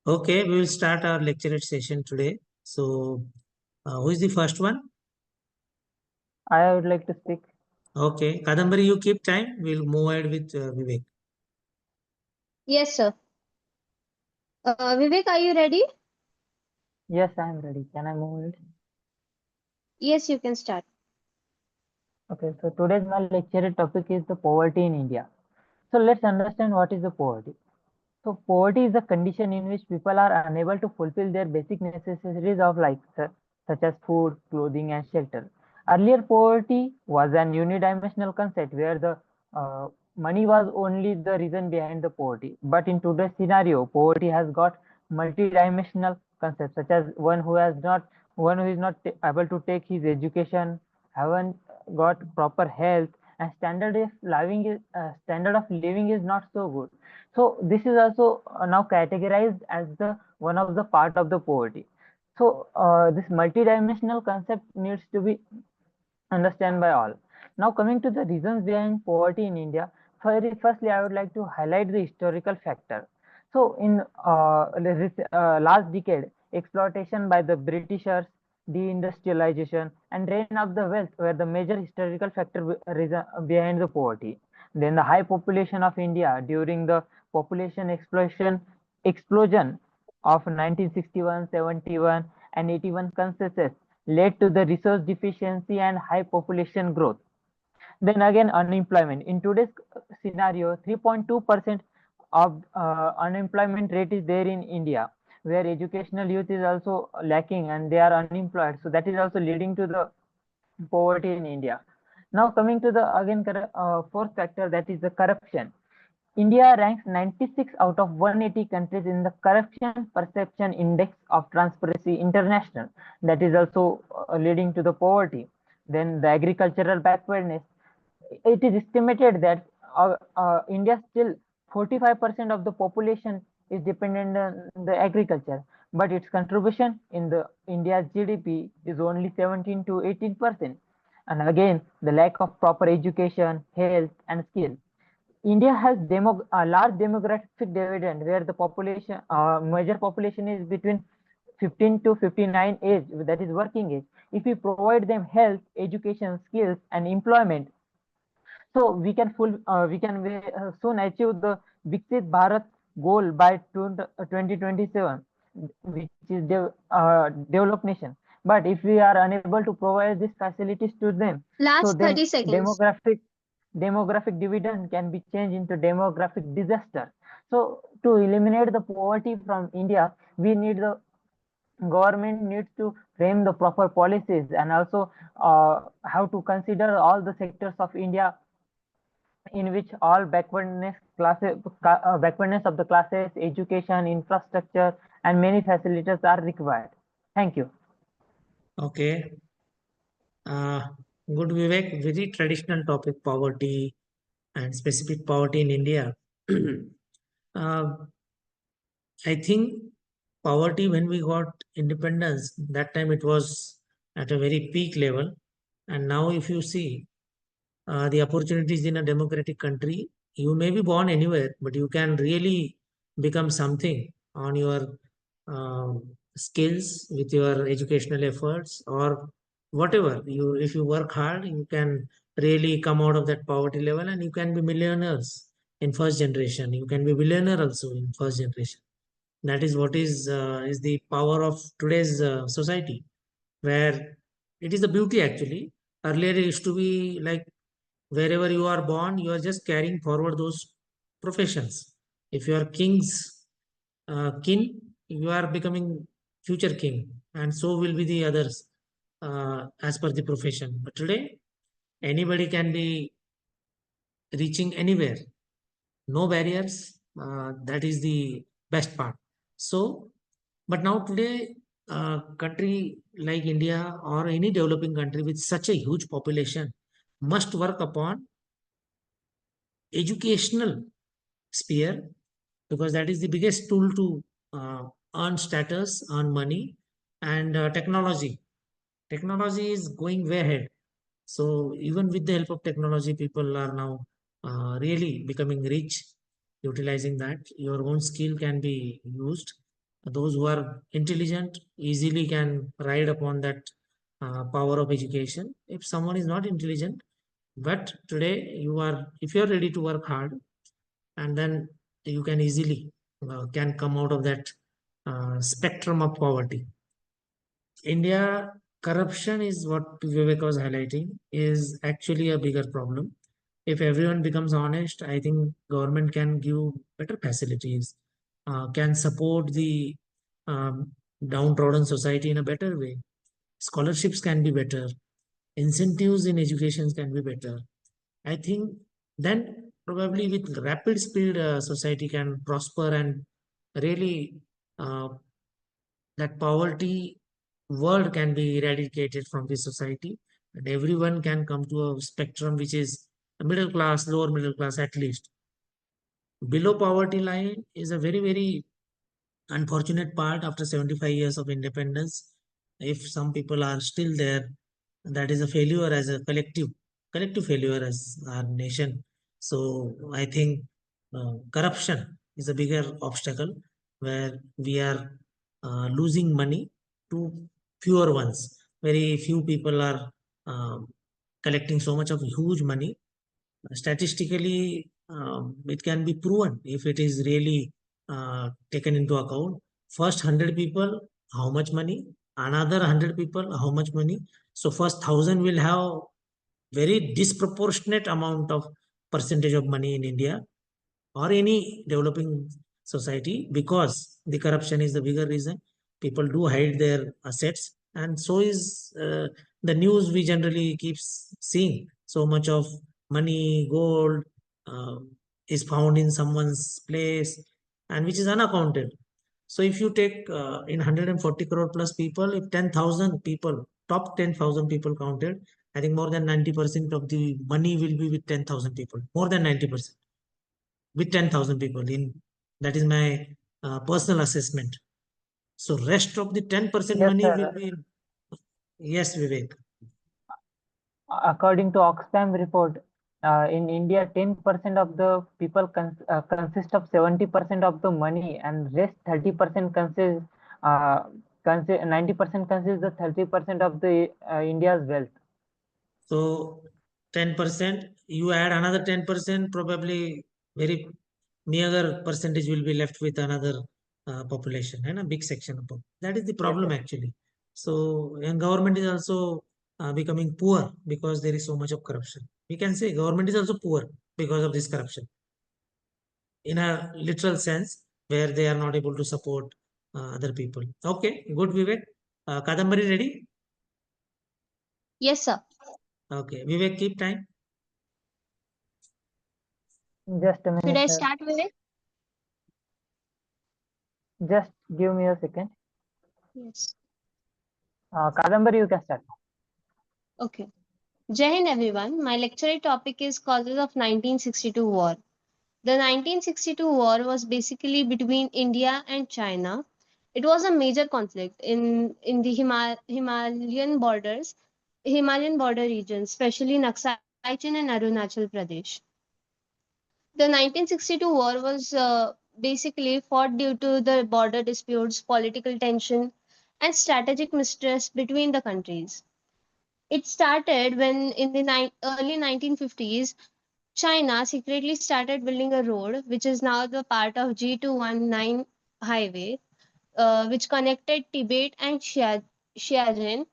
Okay, we will start our lecture session today. So, who is the first one? I would like to speak. Okay, Kadambari, you keep time. We'll move ahead with Vivek. Yes, sir. Vivek, are you ready? Yes, I am ready. Can I move it? Yes, you can start. Okay, so today's my lecture topic is the poverty in India. So let's understand what is the poverty. So poverty is a condition in which people are unable to fulfill their basic necessities of life, such as food, clothing, and shelter. Earlier, poverty was an unidimensional concept where the uh, money was only the reason behind the poverty. But in today's scenario, poverty has got multidimensional concepts, such as one who is not able to take his education, haven't got proper health, and standard of living is not so good. So this is also now categorized as the one of the part of the poverty. So this multidimensional concept needs to be understood by all. Now coming to the reasons behind poverty in India, firstly I would like to highlight the historical factor. So in last decade, exploitation by the Britishers, deindustrialization, and drain of the wealth were the major historical factor behind the poverty. Then the high population of India during the population explosion of 1961, 71, and 81 censuses led to the resource deficiency and high population growth. Then again, unemployment. In today's scenario, 3.2% of unemployment rate is there in India, where educational youth is also lacking and they are unemployed. So that is also leading to the poverty in India. Now coming to the again fourth factor, that is the corruption. India ranks 96 out of 180 countries in the Corruption Perception Index of Transparency International. That is also leading to the poverty. Then the agricultural backwardness. It is estimated that India still 45% of the population is dependent on the agriculture, but its contribution in the India's GDP is only 17 to 18%. And again, the lack of proper education, health, and skill. India has a large demographic dividend where the population, major population is between 15 to 59 age, that is working age. If we provide them health, education, skills, and employment, so we can soon achieve the Viksit Bharat goal by 2027, which is developed nation. But if we are unable to provide these facilities to them, so Last then 30 seconds. demographic dividend can be changed into demographic disaster. So to eliminate the poverty from India, we need the government needs to frame the proper policies and also have to consider all the sectors of India in which all backwardness of the classes, education, infrastructure, and many facilities are required. Thank you. Okay. Good Vivek. Very traditional topic, poverty and specific poverty in India. uh, I think poverty when we got independence, that time it was at a very peak level. And now if you see the opportunities in a democratic country, you may be born anywhere, but you can really become something on your skills with your educational efforts or whatever. You, if you work hard, you can really come out of that poverty level and you can be millionaires in first generation. You can be billionaire also in first generation. That is what is the power of today's society, where it is the beauty actually. Earlier it used to be like wherever you are born, you are just carrying forward those professions. If you are king's kin, you are becoming future king, and so will be the others as per the profession. But today, anybody can be reaching anywhere, no barriers. That is the best part. So, but now today, country like India or any developing country with such a huge population must work upon educational sphere because that is the biggest tool to earn status, earn money, and technology. Technology is going way ahead. So even with the help of technology, people are now really becoming rich, utilizing that. Your own skill can be used. Those who are intelligent easily can ride upon that power of education. If someone is not intelligent, but today you are, if you are ready to work hard, and then you can easily can come out of that spectrum of poverty. India, corruption is what Vivek was highlighting, is actually a bigger problem. If everyone becomes honest, I think government can give better facilities, can support the um, downtrodden society in a better way. Scholarships can be better, incentives in education can be better. I think then probably with rapid speed, society can prosper and really uh, that poverty world can be eradicated from the society, and everyone can come to a spectrum which is a middle class, lower middle class at least. Below poverty line is a very, very unfortunate part after 75 years of independence. If some people are still there, that is a failure as a collective failure as our nation. So I think corruption is a bigger obstacle where we are losing money to fewer ones. Very few people are collecting so much of huge money. Statistically, it can be proven if it is really taken into account. First 100 people, how much money? Another 100 people, how much money? So first 1,000 will have very disproportionate amount of percentage of money in India or any developing society, because the corruption is the bigger reason. People do hide their assets, and so is the news we generally keeps seeing. So much of money, gold uh, is found in someone's place, and which is unaccounted. So if you take in 140 crore plus people, if 10,000 people, top 10,000 people counted, I think more than 90% of the money will be with 10,000 people, more than 90% with 10,000 people in. That is my personal assessment. So rest of the 10% Yes, money will sir. be. Yes, Vivek. According to Oxfam report, in India, 10% of the people consist of 70% of the money, and rest 30% uh, 90% consists the 30% of the India's wealth. So 10%, you add another 10%, probably very meager percentage will be left with another population and a big section of that is the Yes, problem yes. actually. So and government is also becoming poor because there is so much of corruption. We can say government is also poor because of this corruption in a literal sense, where they are not able to support other people. Okay, good, Vivek. Kadambari ready? Yes, sir. Okay, Vivek, keep time. Just a Should minute, I sir. start with it? Just give me a second. Yes. Kadambari, you can start. Okay. Jai Hind, everyone. My lecture topic is causes of 1962 war. The 1962 war was basically between India and China. It was a major conflict in the Himalayan border regions, especially Naxai Chin and Arunachal Pradesh. The 1962 war was basically fought due to the border disputes, political tension, and strategic mistrust between the countries. It started when, in the early 1950s, China secretly started building a road, which is now the part of G219 highway, which connected Tibet and Xinjiang.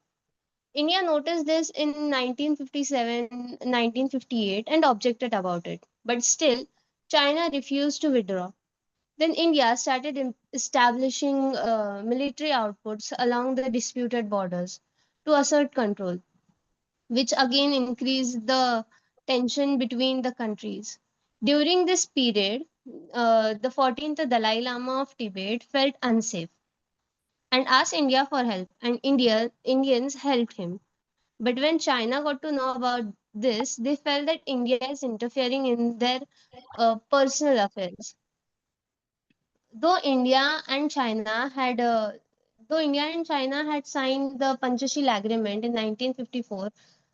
India noticed this in 1957, 1958 and objected about it. But still, China refused to withdraw. Then India started establishing military outputs along the disputed borders to assert control, which again increased the tension between the countries. During this period, the 14th Dalai Lama of Tibet felt unsafe and asked India for help, and Indians helped him. But when China got to know about this, they felt that India is interfering in their personal affairs. Though India and China had though India and China had signed the Panchashila Agreement in 1954,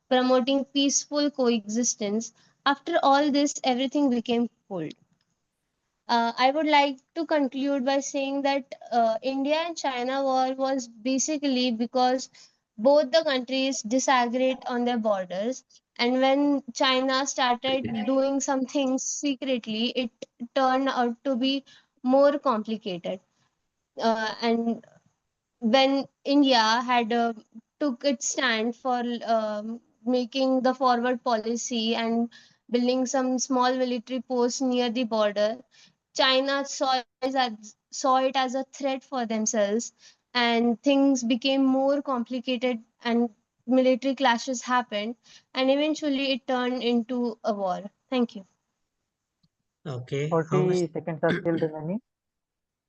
promoting peaceful coexistence, after all this, everything became cold. I would like to conclude by saying that India and China war was basically because both the countries disagreed on their borders. And when China started doing some things secretly, it turned out to be more complicated. And when India had took its stand for making the forward policy and building some small military posts near the border, China saw it as a threat for themselves, and things became more complicated, and military clashes happened, and eventually it turned into a war. Thank you. Okay, how much? 40 seconds are still remaining.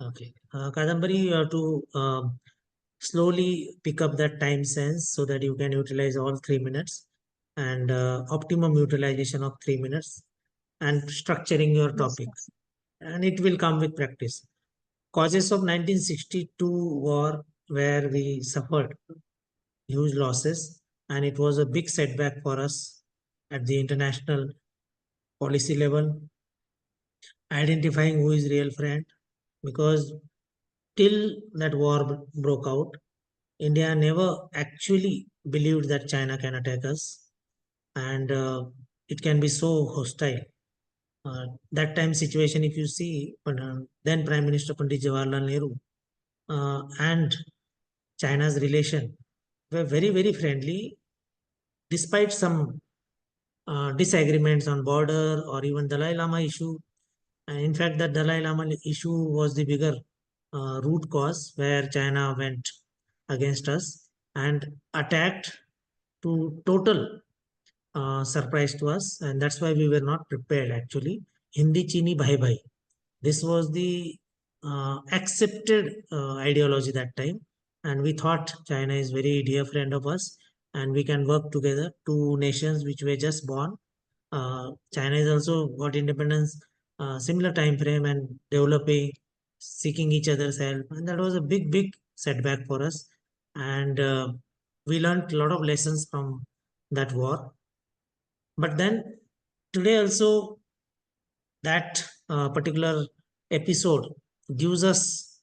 Okay, Kadambari, you have to slowly pick up that time sense so that you can utilize all 3 minutes, and optimum utilization of 3 minutes, and structuring your Yes, topic, sir. and it will come with practice. Causes of 1962 war, where we suffered huge losses, and it was a big setback for us at the international policy level, identifying who is real friend, because till that war broke out, India never actually believed that China can attack us, and it can be so hostile. That time situation, if you see, then Prime Minister Pandit Jawaharlal Nehru and China's relation were very, very friendly, despite some disagreements on border or even Dalai Lama issue. And in fact, the Dalai Lama issue was the bigger root cause where China went against us and attacked to total surprise to us, and that's why we were not prepared actually. Hindi Chini Bhai Bhai. This was the accepted ideology that time, and we thought China is very dear friend of us, and we can work together. Two nations which were just born. China is also got independence similar time frame and developing, seeking each other's help, and that was a big, big setback for us. And we learned a lot of lessons from that war. But then today also that particular episode gives us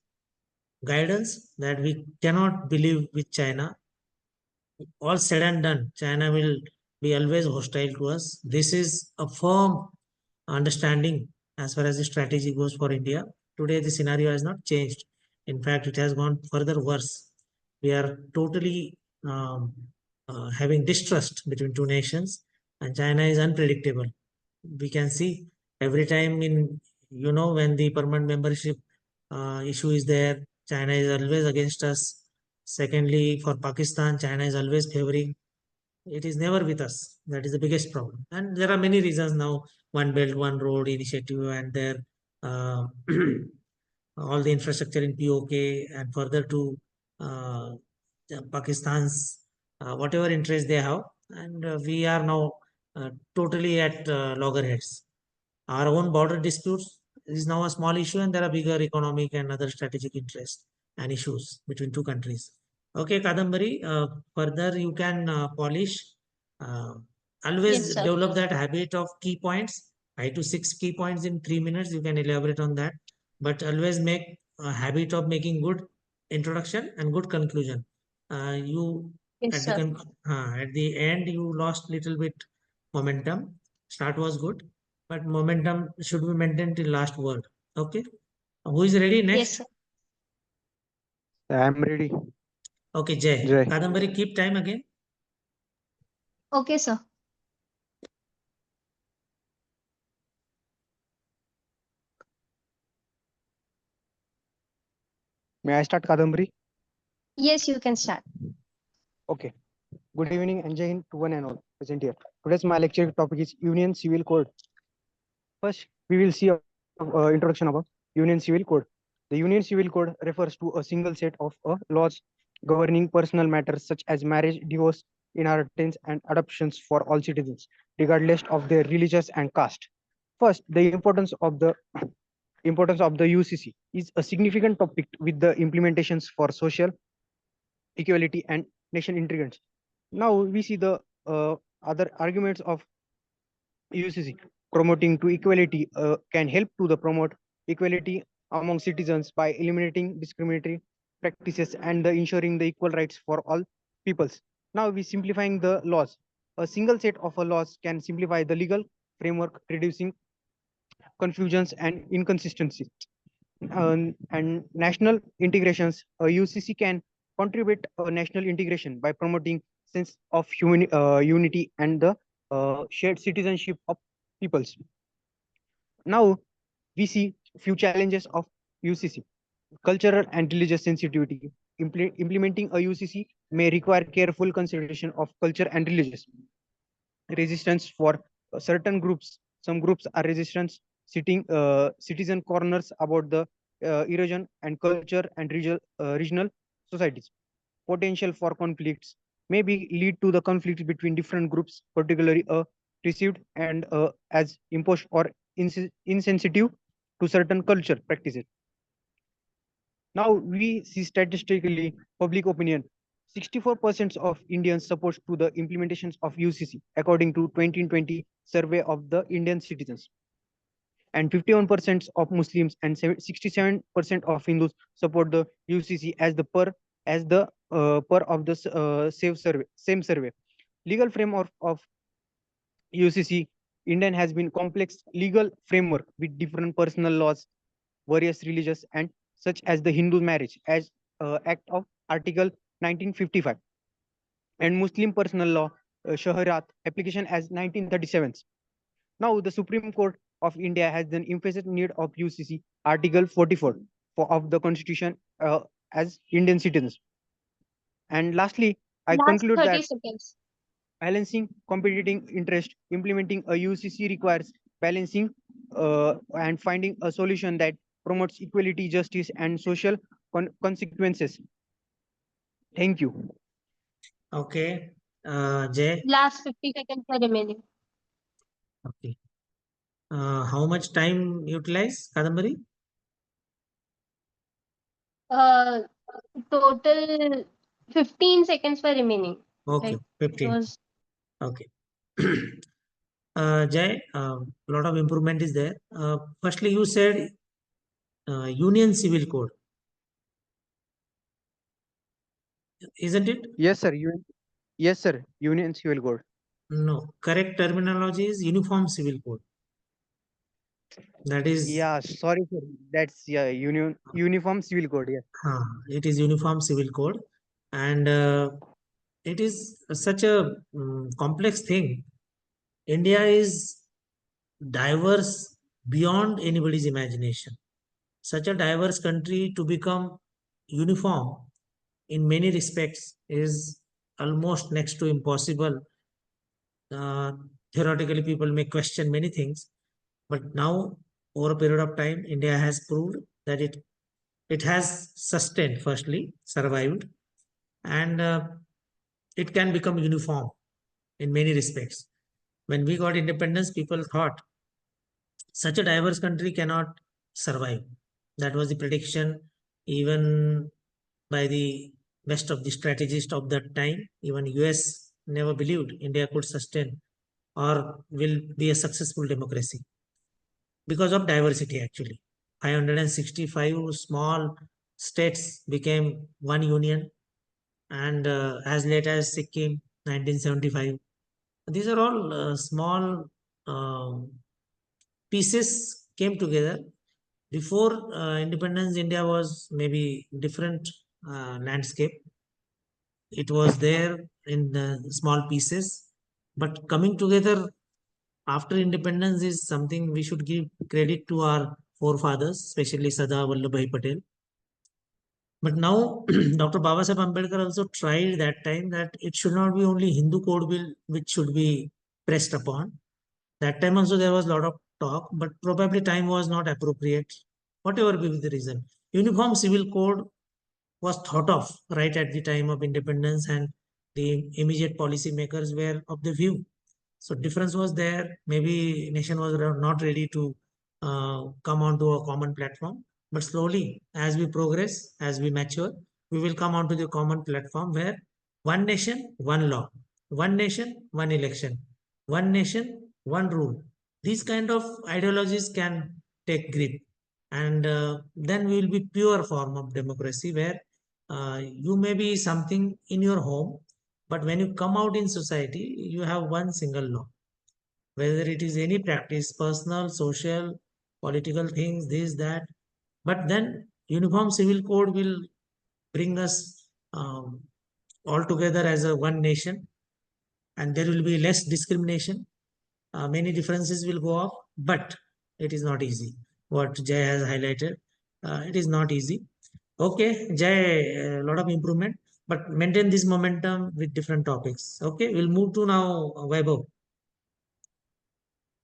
guidance that we cannot believe with China. All said and done, China will be always hostile to us. This is a firm understanding as far as the strategy goes for India. Today, the scenario has not changed. In fact, it has gone further worse. We are totally having distrust between two nations, and China is unpredictable. We can see every time in, when the permanent membership issue is there, China is always against us. Secondly, for Pakistan, China is always favoring. It is never with us. That is the biggest problem. And there are many reasons now. One Belt, One Road initiative, and their uh, all the infrastructure in POK, and further to uh, Pakistan's whatever interest they have. And we are now totally at loggerheads. Our own border disputes is now a small issue, and there are bigger economic and other strategic interests and issues between two countries. Okay, Kadambari, further you can polish. Uh, Yes, always sir. develop that habit of key points, 5 to 6 key points in 3 minutes. You can elaborate on that, but always make a habit of making good introduction and good conclusion. You Yes, at the sir. at the end you lost little bit momentum. Start was good, but momentum should be maintained till last word. Okay. Who is ready Yes, next? sir. I'm ready. Okay, Jay. Jay. Kadambari, keep time again. Okay, sir. May I start, Kadambari? Yes, you can start. Okay. Good evening and Jai Hind to one and all present here. Today's my lecture topic is Union Civil Code. First, we will see a introduction about Union Civil Code. The Union Civil Code refers to a single set of laws governing personal matters such as marriage, divorce, inheritance, and adoptions for all citizens, regardless of their religious and caste. First, the importance of the UCC is a significant topic with the implementations for social equality and nation integrants. Now we see the other arguments of UCC. Promoting to equality can help to the promote equality among citizens by eliminating discriminatory practices and ensuring the equal rights for all peoples. Now we simplifying the laws. A single set of laws can simplify the legal framework, reducing confusions and inconsistencies. And national integrations, UCC can contribute national integration by promoting sense of unity and the shared citizenship of peoples. Now we see few challenges of UCC. Cultural and religious sensitivity. Implementing a UCC may require careful consideration of culture and religious resistance for certain groups. Some groups are resistant, sitting citizen corners about the erosion and culture and regional societies. Potential for conflicts may be lead to the conflicts between different groups, particularly received and as imposed or insensitive to certain culture practices. Now we see statistically public opinion. 64% of Indians support to the implementations of UCC according to 2020 survey of the Indian citizens. And 51% of Muslims and 67% of Hindus support the UCC as the per of the same survey. Legal framework of UCC Indian has been complex legal framework with different personal laws, various religious and such as the Hindu marriage as Act of Article 1955 and Muslim personal law Shaharat application as 1937. Now the Supreme Court of India has an emphasis need of UCC Article 44 of the Constitution as Indian citizens. And lastly, I Last conclude 30 that seconds. balancing competing interest, implementing a UCC requires balancing and finding a solution that promotes equality, justice, and social consequences. Thank you. Okay. Jay. Last 50 seconds are remaining. Okay. How much time utilize, Kadambari? Uh, Total 15 seconds were remaining. Okay, Like it 15. was Okay. Jay, a lot of improvement is there. Firstly, you said Union Civil Code, isn't it? Yes, sir. Yes, sir. Union Civil Code. No, correct terminology is Uniform Civil Code. That is, Yeah, sorry, sir. That's Uniform Civil Code. Yeah. it is Uniform Civil Code, and it is such a complex thing. India is diverse beyond anybody's imagination. Such a diverse country to become uniform in many respects is almost next to impossible. Theoretically, people may question many things, but now over a period of time, India has proved that it has sustained, firstly, survived, and it can become uniform in many respects. When we got independence, people thought such a diverse country cannot survive. That was the prediction, even by the best of the strategists of that time. Even US never believed India could sustain or will be a successful democracy because of diversity actually. 565 small states became one union, and as late as Sikkim 1975. These are all small pieces came together. Before independence, India was maybe different landscape. It was there in small pieces, but coming together after independence is something we should give credit to our forefathers, especially Sardar Vallabhbhai Patel. But now Dr. Babasaheb Ambedkar also tried that time that it should not be only Hindu code bill which should be pressed upon. That time also there was a lot of talk, but probably time was not appropriate, whatever be the reason. Uniform Civil Code was thought of right at the time of independence, and the immediate policy makers were of the view. So difference was there. Maybe nation was not ready to come onto a common platform. But slowly, as we progress, as we mature, we will come onto the common platform where one nation, one law, one nation, one election, one nation, one rule. These kind of ideologies can take grip. and then we will be pure form of democracy where you may be something in your home, but when you come out in society, you have one single law, whether it is any practice, personal, social, political things, this, that. But then uniform civil code will bring us all together as a one nation, and there will be less discrimination. Many differences will go off, but it is not easy. What Jay has highlighted, it is not easy. Okay, Jay, a lot of improvement, but maintain this momentum with different topics. Okay, we'll move to now Vaibhav.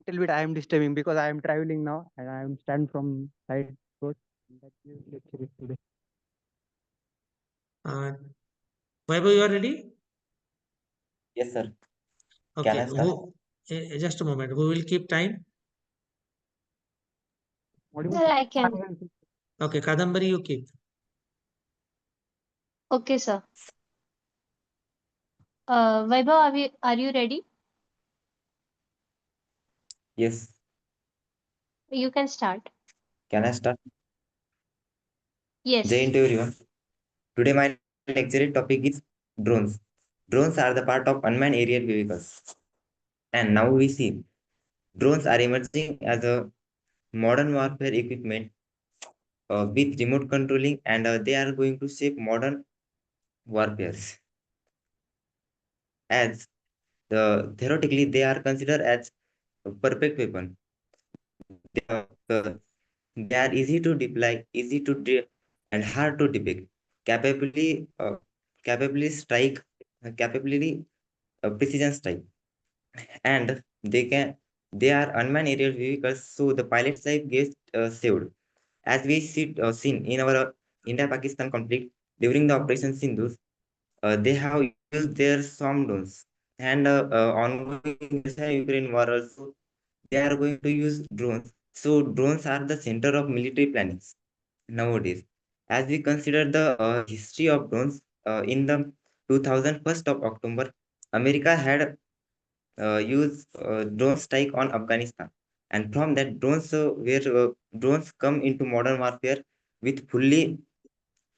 Little bit I am disturbing because I am traveling now and I am stand from side road. That is lecture is today. Uh, Vaibhav, you are ready? Yes, sir. Can Okay, I start? just a moment. Who will keep time? Audible? Sir, I can. Okay, Kadambari, you keep. Okay, sir. Vaibhav, are you ready? Yes. You can start. Can I start? Jai Yes. Hind to everyone. Today my lecture topic is drones. Drones are the part of unmanned aerial vehicles. And now we see drones are emerging as a modern warfare equipment with remote controlling, and they are going to shape modern warfare. As theoretically they are considered as a perfect weapon. They are easy to deploy, and hard to depict. Capably strike, capably precision strike, and they are unmanned aerial vehicles, so the pilot's life gets saved. As we see seen in our India-Pakistan conflict during the Operation Sindhu, they have used their swarm drones, and ongoing Russia-Ukraine war also they are going to use drones. So drones are the center of military planning nowadays. As we consider the history of drones, in the 2001st of October, America had used drone strike on Afghanistan, and from that drones come into modern warfare with fully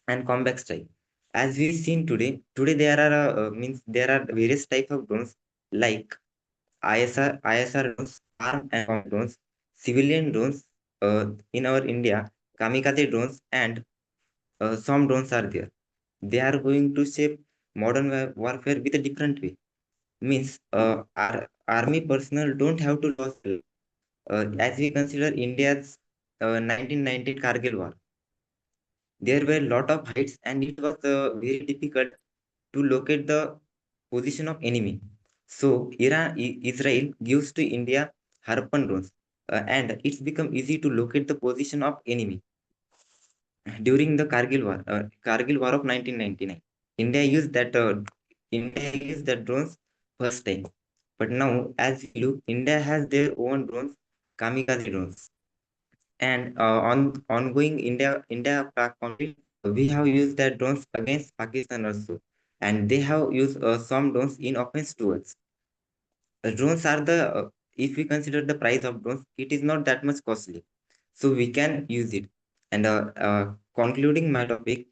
and combat strike. As we seen today there are there are various types of drones like ISR drones, armed and combat drones, civilian drones. In our India, kamikaze drones and some drones are there. They are going to shape modern warfare with a different way. Means our army personnel don't have to lose. As we consider India's 1919 Kargil war, there were a lot of heights, and it was very difficult to locate the position of enemy. So Israel gives to India Harpoon drones, and it's become easy to locate the position of enemy during the Kargil War of 1999. India used that drones first time. But now, as we look, India has their own drones, kamikaze drones. And on ongoing India conflict, we have used that drones against Pakistan also, and they have used some drones in offense towards. Drones are if we consider the price of drones, it is not that much costly, so we can use it. And concluding my topic,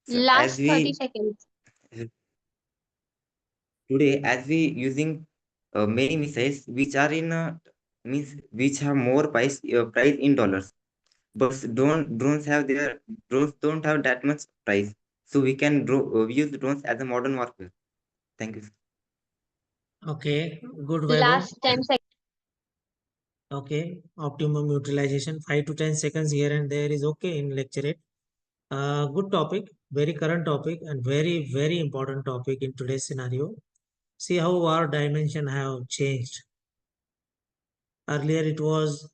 so as Last 30 we seconds. today, as we using many missiles which are in which have more price in dollars, but drones don't have that much price, so we can use drones as a modern warfare. Thank you. Okay, good Vaibhav. Last 10 seconds. Okay, optimum utilization, 5 to 10 seconds here and there is okay in lecture it. Good topic, very current topic, and very, very important topic in today's scenario. See how our dimension have changed. Earlier it was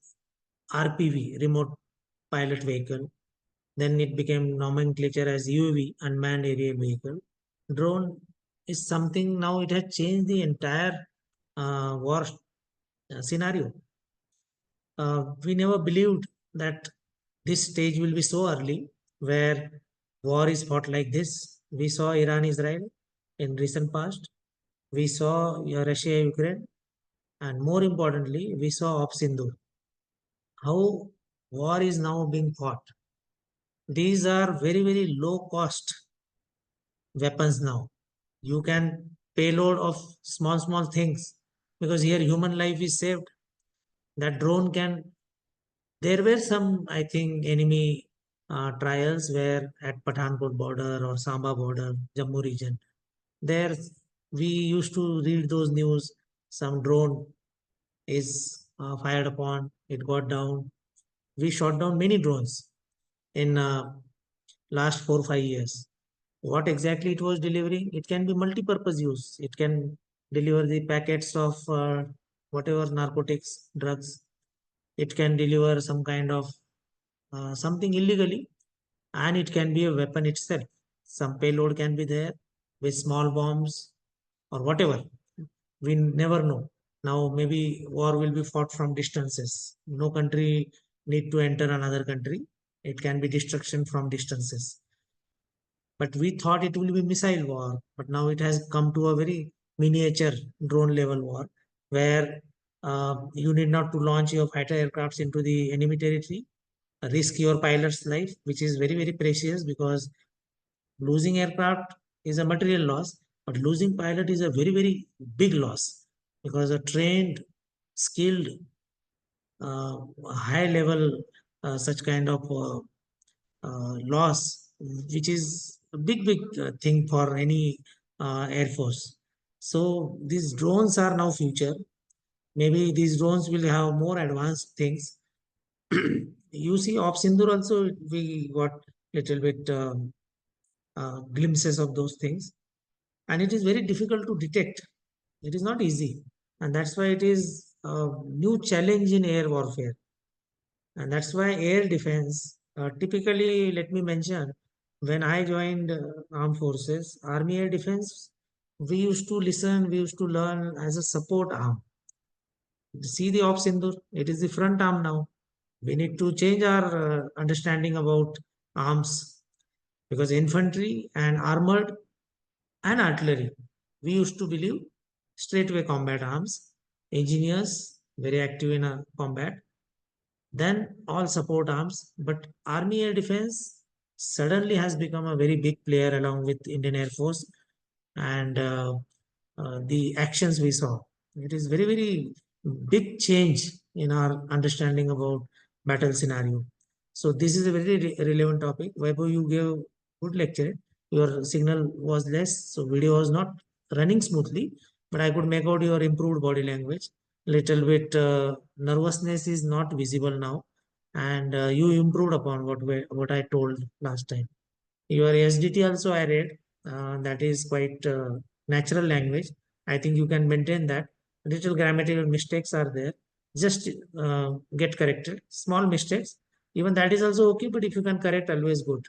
RPV, remote pilot vehicle. Then it became nomenclature as UAV, unmanned aerial vehicle. Drone is something now it has changed the entire war scenario. We never believed that this stage will be so early where war is fought like this. We saw Iran Israel in recent past. We saw Russia Ukraine, and more importantly, we saw Op Sindhu. How war is now being fought. These are very, very low cost weapons now. You can payload of small things, because here human life is saved. That drone can. There were some, I think, enemy trials where at Pathankot border or Samba border, Jammu region. There we used to read those news. Some drone is fired upon. It got down. We shot down many drones in last 4 5 years. What exactly it was delivering? It can be multi-purpose use. It can deliver the packets of whatever narcotics, drugs. It can deliver some kind of something illegally, and it can be a weapon itself. Some payload can be there with small bombs or whatever. We never know. Now maybe war will be fought from distances. No country need to enter another country. It can be destruction from distances. But we thought it will be missile war, but now it has come to a very miniature drone level war, where you need not to launch your fighter aircrafts into the enemy territory, risk your pilot's life, which is very, very precious, because losing aircraft is a material loss, but losing pilot is a very, very big loss, because a trained, skilled, high level, such kind of loss, which is a big, big thing for any air force. So these drones are now future. Maybe these drones will have more advanced things. You see, off Sindur also we got little bit glimpses of those things, and it is very difficult to detect. It is not easy, and that's why it is a new challenge in air warfare. And that's why air defense, typically, let me mention, when I joined armed forces, army air defense, we used to listen, we used to learn as a support arm. See the ops Sindur, it is the front arm now. We need to change our understanding about arms, because infantry and armored and artillery, we used to believe straightway combat arms, engineers very active in combat, then all support arms. But army air defense suddenly has become a very big player along with Indian Air Force, and the actions we saw. It is very, very big change in our understanding about battle scenario. So this is a very relevant topic. Vaibhav, you gave good lecture. Your signal was less, so video was not running smoothly, but I could make out your improved body language. Little bit nervousness is not visible now, and you improved upon what I told last time. Your SDT also I read. That is quite natural language. I think you can maintain that. Little grammatical mistakes are there. Just get corrected. Small mistakes. Even that is also okay, but if you can correct, always good.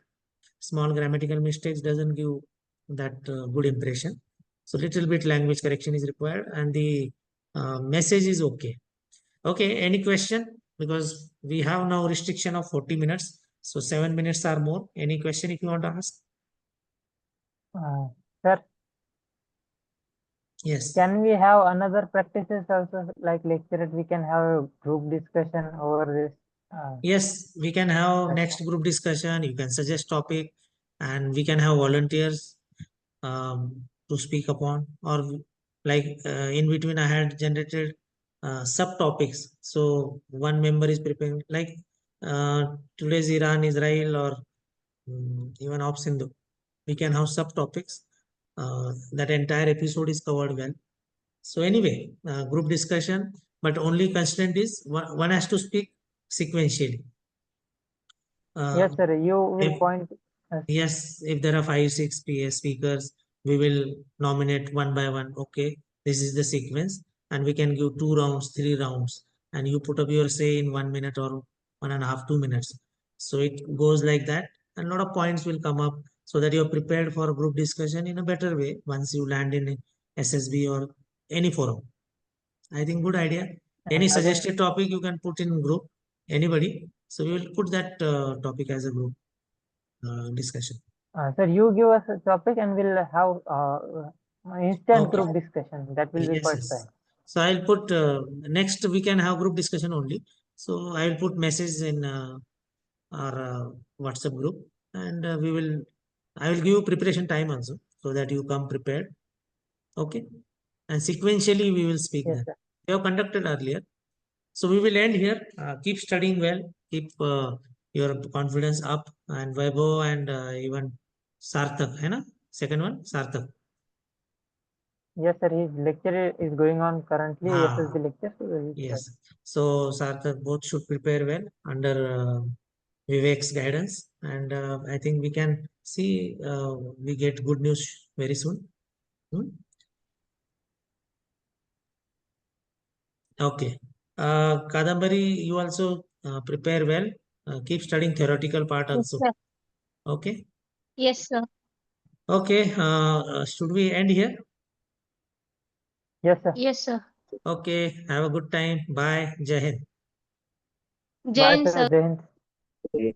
Small grammatical mistakes doesn't give that good impression. So little bit language correction is required, and the message is okay. Okay, any question? Because we have now restriction of 40 minutes. So 7 minutes or more. Any question if you want to ask? Sir, Yes. can we have another practices also, like lecture? We can have a group discussion over this. Yes, we can have That's next group discussion. You can suggest topic, and we can have volunteers to speak upon. Or like in between, I had generated subtopics. So one member is preparing, like today's Iran, Israel, or even Ops Hindu. We can have subtopics. That entire episode is covered well. So anyway, group discussion, but only constraint is one has to speak sequentially. yes, sir. You will If, point us. yes, if there are 5 6 PS speakers, we will nominate one by one. Okay, this is the sequence, and we can give 2 rounds, 3 rounds, and you put up your say in 1 minute or 1.5 2 minutes. So it goes like that, and a lot of points will come up, so that you're prepared for a group discussion in a better way once you land in SSB or any forum. I think good idea. Any Again, suggested topic you can put in group, anybody. So we will put that topic as a group discussion. sir, you give us a topic and we'll have instant Okay. group discussion. That will be Yes, quite yes. fine. So I'll put next we can have group discussion only. So I will put message in our WhatsApp group, and I will give you preparation time also, so that you come prepared. Okay, and sequentially we will speak Yes, then. sir. We have conducted earlier, so we will end here. Keep studying well. Keep your confidence up, and Vaibhav and even Sarthak, है ना? Second one, Sarthak. Yes, sir. His lecture is going on currently, Ah, SSB lecture. So yes. So Sarthak, both should prepare well under Vivek's guidance, and I think we can see we get good news very soon. Hmm? Okay. Kadambari, you also prepare well. Keep studying theoretical part Yes, also. sir. Okay. Yes, sir. Okay. Should we end here? yes, sir. Yes, sir. Okay. Have a good time. Bye. Jai Hind. Jai Bye, Hind, sir. sir. Jai Hind.